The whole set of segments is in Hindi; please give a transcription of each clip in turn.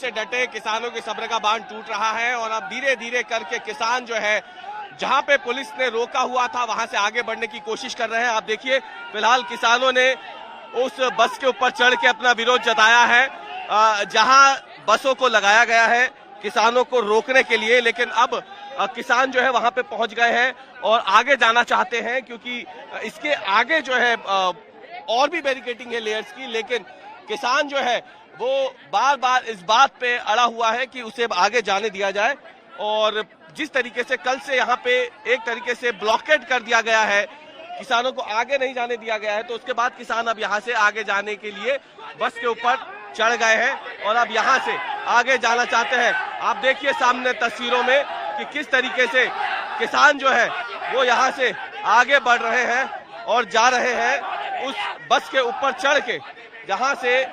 से डटे, किसानों के सब्र का बांध टूट रहा है और अब धीरे धीरे करके किसान जो है जहां पे पुलिस ने रोका हुआ था वहां से आगे बढ़ने की कोशिश कर रहे हैं। आप देखिए फिलहाल किसानों ने उस बस के ऊपर चढ़ के अपना विरोध जताया है जहां बसों को लगाया गया है किसानों को रोकने के लिए, लेकिन अब किसान जो है वहां पे पहुंच गए हैं और आगे जाना चाहते हैं क्योंकि इसके आगे जो है और भी बैरिकेडिंग है लेयर्स की, लेकिन किसान जो है वो बार बार इस बात पे अड़ा हुआ है कि उसे आगे जाने दिया जाए। और जिस तरीके से कल से यहाँ पे एक तरीके से ब्लॉकेट कर दिया गया है, किसानों को आगे नहीं जाने दिया गया है, तो उसके बाद किसान अब यहाँ से आगे जाने के लिए बस के ऊपर चढ़ गए हैं और अब यहाँ से आगे जाना चाहते हैं। आप देखिए सामने तस्वीरों में कि किस तरीके से किसान जो है वो यहाँ से आगे बढ़ रहे हैं और जा रहे हैं उस बस के ऊपर चढ़ के जहाँ से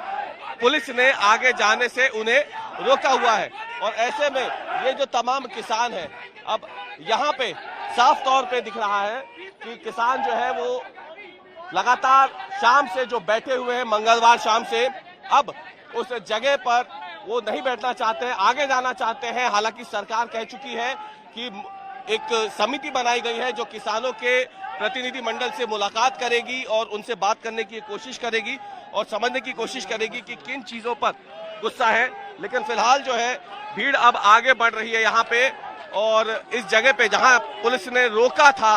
पुलिस ने आगे जाने से उन्हें रोका हुआ है। और ऐसे में ये जो तमाम किसान हैं अब यहाँ पे साफ तौर पे दिख रहा है कि किसान जो है वो लगातार शाम से जो बैठे हुए हैं, मंगलवार शाम से अब उस जगह पर वो नहीं बैठना चाहते हैं, आगे जाना चाहते हैं। हालांकि सरकार कह चुकी है कि एक समिति बनाई गई है जो किसानों के प्रतिनिधि मंडल से मुलाकात करेगी और उनसे बात करने की कोशिश करेगी और समझने की कोशिश करेगी कि किन चीजों पर गुस्सा है। लेकिन फिलहाल जो है भीड़ अब आगे बढ़ रही है यहाँ पे और इस जगह पे जहाँ पुलिस ने रोका था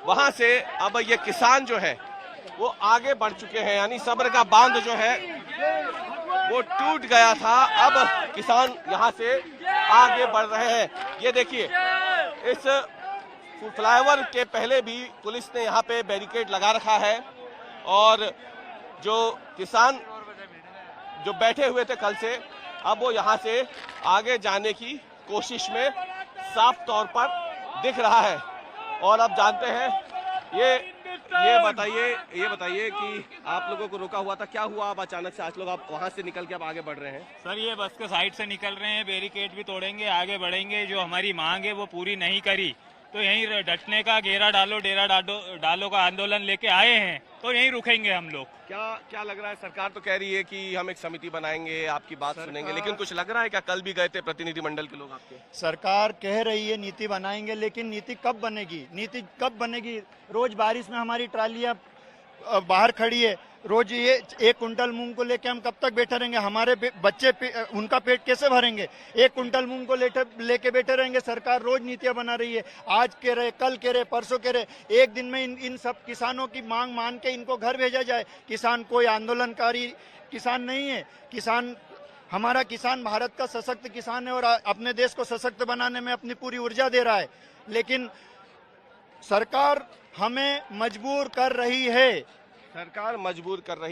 वहां से अब ये किसान जो है वो आगे बढ़ चुके हैं, यानी सब्र का बांध जो है वो टूट गया था। अब किसान यहाँ से आगे बढ़ रहे हैं। ये देखिए इस फ्लाईओवर के पहले भी पुलिस ने यहाँ पे बैरिकेड लगा रखा है और जो किसान जो बैठे हुए थे कल से अब वो यहाँ से आगे जाने की कोशिश में साफ तौर पर दिख रहा है। और अब जानते हैं ये बताइए कि आप लोगों को रोका हुआ था, क्या हुआ अब अचानक से आज लोग आप वहां से निकल के अब आगे बढ़ रहे हैं? सर ये बस के साइड से निकल रहे हैं, बैरिकेड भी तोड़ेंगे, आगे बढ़ेंगे। जो हमारी मांग है वो पूरी नहीं करी तो यहीं डटने का डेरा डालो का आंदोलन लेके आए हैं, तो यहीं रुकेंगे हम लोग। क्या लग रहा है? सरकार तो कह रही है कि हम एक समिति बनाएंगे, आपकी बात सुनेंगे, लेकिन कुछ लग रहा है क्या? कल भी गए थे प्रतिनिधि मंडल के लोग आपके। सरकार कह रही है नीति बनाएंगे, लेकिन नीति कब बनेगी? रोज बारिश में हमारी ट्रालियां बाहर खड़ी है, रोज ये 1 कुंटल मूंग को लेके हम कब तक बैठे रहेंगे? हमारे बच्चे उनका पेट कैसे भरेंगे? 1 कुंटल मूंग को लेके बैठे रहेंगे। सरकार रोज नीतियां बना रही है, आज कह रहे, कल कह रहे, परसों कह रहे। एक दिन में इन सब किसानों की मांग मान के इनको घर भेजा जाए। किसान कोई आंदोलनकारी किसान नहीं है। हमारा किसान भारत का सशक्त किसान है और अपने देश को सशक्त बनाने में अपनी पूरी ऊर्जा दे रहा है, लेकिन सरकार हमें मजबूर कर रही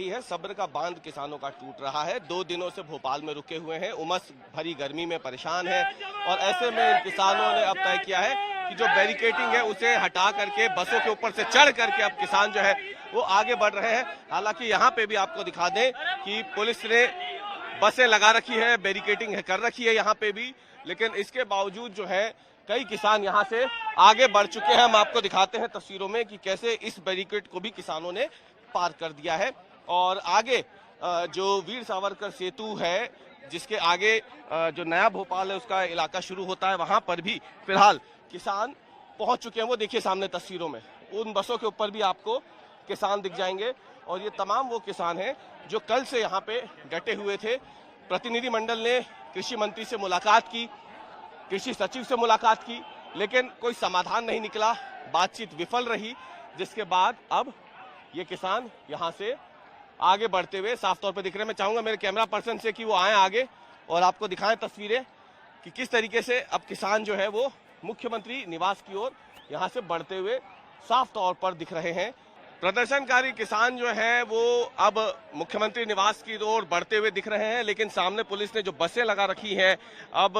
है। सब्र का बांध किसानों का टूट रहा है। 2 दिनों से भोपाल में रुके हुए हैं, उमस भरी गर्मी में परेशान है और ऐसे में इन किसानों ने अब तय किया है कि जो बैरिकेडिंग है उसे हटा करके बसों के ऊपर से चढ़ करके अब किसान जो है वो आगे बढ़ रहे हैं। हालांकि यहाँ पे भी आपको दिखा दें कि पुलिस ने बसें लगा रखी है, बैरिकेडिंग कर रखी है यहाँ पे भी, लेकिन इसके बावजूद जो है कई किसान यहाँ से आगे बढ़ चुके हैं। हम आपको दिखाते हैं तस्वीरों में कि कैसे इस बैरिकेड को भी किसानों ने पार कर दिया है और आगे जो वीर सावरकर सेतु है जिसके आगे जो नया भोपाल है उसका इलाका शुरू होता है, वहां पर भी फिलहाल किसान पहुंच चुके हैं। वो देखिए सामने तस्वीरों में उन बसों के ऊपर भी आपको किसान दिख जाएंगे और ये तमाम वो किसान हैं जो कल से यहाँ पे डटे हुए थे। प्रतिनिधि मंडल ने कृषि मंत्री से मुलाकात की, कृषि सचिव से मुलाकात की, लेकिन कोई समाधान नहीं निकला, बातचीत विफल रही, जिसके बाद अब ये किसान यहाँ से आगे बढ़ते हुए साफ तौर पे दिख रहे हैं। मैं चाहूंगा मेरे कैमरा पर्सन से कि वो आए आगे और आपको दिखाएं तस्वीरें कि किस तरीके से अब किसान जो है वो मुख्यमंत्री निवास की ओर यहाँ से बढ़ते हुए साफ तौर पर दिख रहे हैं। प्रदर्शनकारी किसान जो है वो अब मुख्यमंत्री निवास की ओर बढ़ते हुए दिख रहे हैं, लेकिन सामने पुलिस ने जो बसें लगा रखी हैं, अब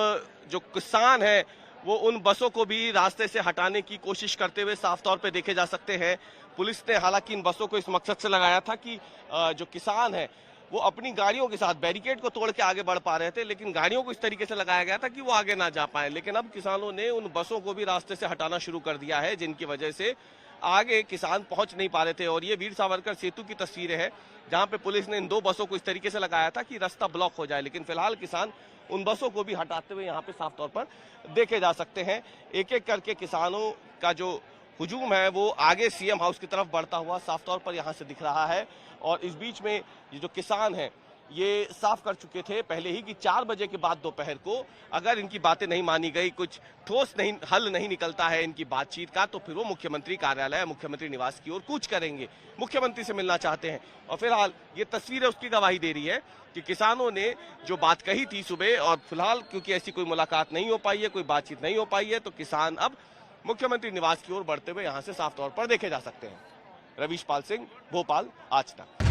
जो किसान है वो उन बसों को भी रास्ते से हटाने की कोशिश करते हुए साफ तौर पे देखे जा सकते हैं। पुलिस ने हालांकि इन बसों को इस मकसद से लगाया था कि जो किसान है वो अपनी गाड़ियों के साथ बैरिकेड को तोड़ के आगे बढ़ पा रहे थे, लेकिन गाड़ियों को इस तरीके से लगाया गया था कि वो आगे ना जा पाए। लेकिन अब किसानों ने उन बसों को भी रास्ते से हटाना शुरू कर दिया है, जिनकी वजह से आगे किसान पहुंच नहीं पा रहे थे। और ये वीर सावरकर सेतु की तस्वीरें हैं जहां पे पुलिस ने इन 2 बसों को इस तरीके से लगाया था कि रास्ता ब्लॉक हो जाए, लेकिन फिलहाल किसान उन बसों को भी हटाते हुए यहाँ पे साफ तौर पर देखे जा सकते हैं। एक एक करके किसानों का जो हुजूम है वो आगे सीएम हाउस की तरफ बढ़ता हुआ साफ तौर पर यहाँ से दिख रहा है। और इस बीच में ये जो किसान हैं ये साफ कर चुके थे पहले ही कि 4 बजे के बाद दोपहर को अगर इनकी बातें नहीं मानी गई, कुछ ठोस नहीं हल नहीं निकलता है इनकी बातचीत का, तो फिर वो मुख्यमंत्री कार्यालय, मुख्यमंत्री निवास की ओर कूच करेंगे, मुख्यमंत्री से मिलना चाहते हैं। और फिलहाल ये तस्वीरें उसकी गवाही दे रही है कि किसानों ने जो बात कही थी सुबह, और फिलहाल क्योंकि ऐसी कोई मुलाकात नहीं हो पाई है, कोई बातचीत नहीं हो पाई है, तो किसान अब मुख्यमंत्री निवास की ओर बढ़ते हुए यहाँ से साफ तौर पर देखे जा सकते हैं। रवीश पाल सिंह, भोपाल, आज तक।